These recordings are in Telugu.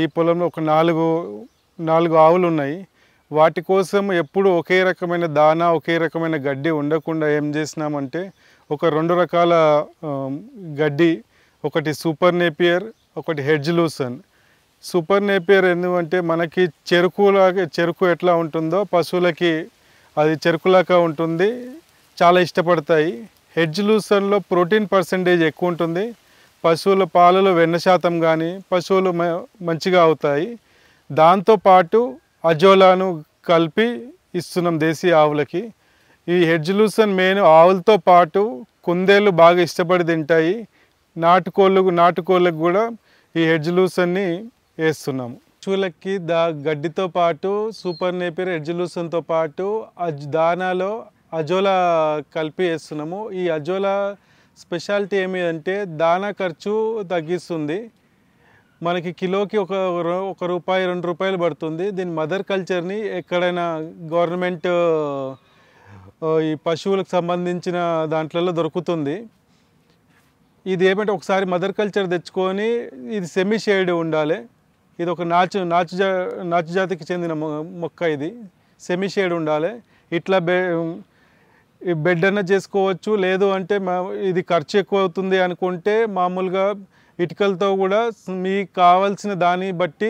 ఈ పొలంలో ఒక 4 ఆవులు ఉన్నాయి. వాటి కోసం ఎప్పుడు ఒకే రకమైన దానా, ఒకే రకమైన గడ్డి ఉండకుండా ఏం చేసినామంటే ఒక 2 రకాల గడ్డి, ఒకటి సూపర్ నేపియర్, ఒకటి హెడ్జ్ లూసన్. సూపర్ నేపియర్ ఎందుకంటే మనకి చెరుకు ఎట్లా ఉంటుందో పశువులకి అది చెరుకులాగా ఉంటుంది, చాలా ఇష్టపడతాయి. హెడ్జ్ లూసన్లో ప్రోటీన్ పర్సెంటేజ్ ఎక్కువ ఉంటుంది, పశువుల పాలలో వెన్న శాతం కానీ పశువులు మంచిగా అవుతాయి. దాంతోపాటు అజోలాను కలిపి ఇస్తున్నాం దేశీయ ఆవులకి. ఈ హెడ్జ్ లూసన్ మెయిన్ ఆవులతో పాటు కుందేళ్ళు బాగా ఇష్టపడి తింటాయి. నాటుకోళ్ళకు కూడా ఈ హెడ్జ్ లూసన్ని వేస్తున్నాము. పశువులకి గడ్డితో పాటు సూపర్ నేపియర్, హెడ్జ్ లూసన్తో పాటు దానాలో అజోలా కలిపి వేస్తున్నాము. ఈ అజోలా స్పెషాలిటీ ఏమి అంటే దానా ఖర్చు తగ్గిస్తుంది. మనకి కిలోకి ఒక రూపాయి 2 రూపాయలు పడుతుంది. దీని మదర్ కల్చర్ని ఎక్కడైనా గవర్నమెంట్ ఈ పశువులకు సంబంధించిన దాంట్లలో దొరుకుతుంది. ఇది ఏమంటే ఒకసారి మదర్ కల్చర్ తెచ్చుకొని ఇది సెమీ షేడ్ ఉండాలి. ఇది ఒక నాచు జాతికి చెందిన మొక్క. ఇది సెమీ షేడ్ ఉండాలి. ఇట్లా బెడ్ అన్న చేసుకోవచ్చు. లేదు అంటే ఇది ఖర్చు ఎక్కువ అవుతుంది అనుకుంటే మామూలుగా ఇటుకలతో కూడా మీకు కావాల్సిన దాన్ని బట్టి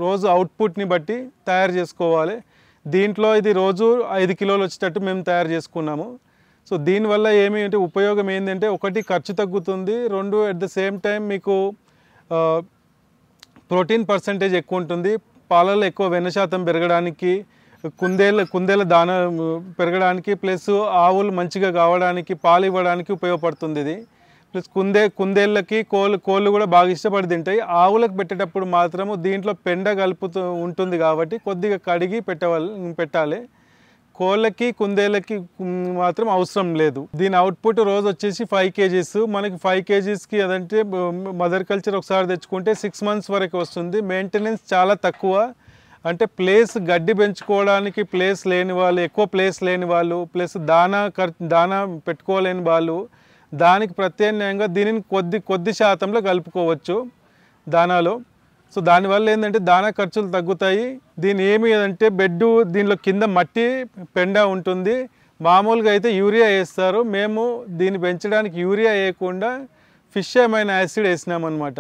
రోజు అవుట్పుట్ని బట్టి తయారు చేసుకోవాలి. దీంట్లో ఇది రోజు 5 కిలోలు వచ్చేటట్టు మేము తయారు చేసుకున్నాము. సో దీనివల్ల ఏమి అంటే ఉపయోగం ఏంటంటే, ఒకటి ఖర్చు తగ్గుతుంది, 2 అట్ ద సేమ్ టైం మీకు ప్రోటీన్ పర్సెంటేజ్ ఎక్కువ ఉంటుంది, పాలలో ఎక్కువ వెన్న శాతం పెరగడానికి, కుందేల దాన పెరగడానికి, ప్లస్ ఆవులు మంచిగా కావడానికి, పాలు ఇవ్వడానికి ఉపయోగపడుతుంది ఇది. ప్లస్ కుందేళ్ళకి కోళ్ళు కూడా బాగా ఇష్టపడి తింటాయి. ఆవులకు పెట్టేటప్పుడు మాత్రము దీంట్లో పెండ కలుపుతూ ఉంటుంది కాబట్టి కొద్దిగా కడిగి పెట్టాలి. కోళ్ళకి కుందేళ్ళకి మాత్రం అవసరం లేదు. దీని అవుట్పుట్ రోజు వచ్చేసి 5 kgs. మనకి 5 kgsకి అదంటే మదర్ కల్చర్ ఒకసారి తెచ్చుకుంటే 6 months వరకు వస్తుంది. మెయింటెనెన్స్ చాలా తక్కువ. అంటే గడ్డి పెంచుకోవడానికి ప్లేస్ లేని వాళ్ళు, ఎక్కువ ప్లేస్ లేని వాళ్ళు, ప్లస్ దానా పెట్టుకోలేని వాళ్ళు దానికి ప్రత్యామ్నాయంగా దీనిని కొద్ది శాతంలో కలుపుకోవచ్చు దానాలో. సో దానివల్ల ఏంటంటే దానా ఖర్చులు తగ్గుతాయి. దీని ఏమి అంటే దీనిలో కింద మట్టి పెండ ఉంటుంది. మామూలుగా అయితే యూరియా వేస్తారు. మేము దీన్ని పెంచడానికి యూరియా వేయకుండా ఫిష్ అమైనో యాసిడ్ వేసినామన్నమాట.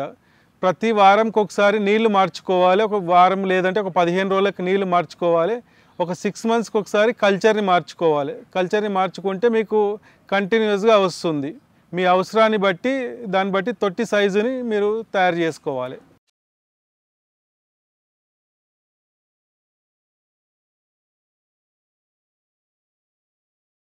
ప్రతి వారంకి ఒకసారి నీళ్లు మార్చుకోవాలి. ఒక వారం లేదంటే ఒక 15 రోజులకు నీళ్లు మార్చుకోవాలి. ఒక 6 monthsకి ఒకసారి కల్చర్ని మార్చుకోవాలి. కల్చర్ని మార్చుకుంటే మీకు కంటిన్యూస్గా వస్తుంది. మీ అవసరాన్ని బట్టి దాన్ని బట్టి తొట్టి సైజుని మీరు తయారు చేసుకోవాలి.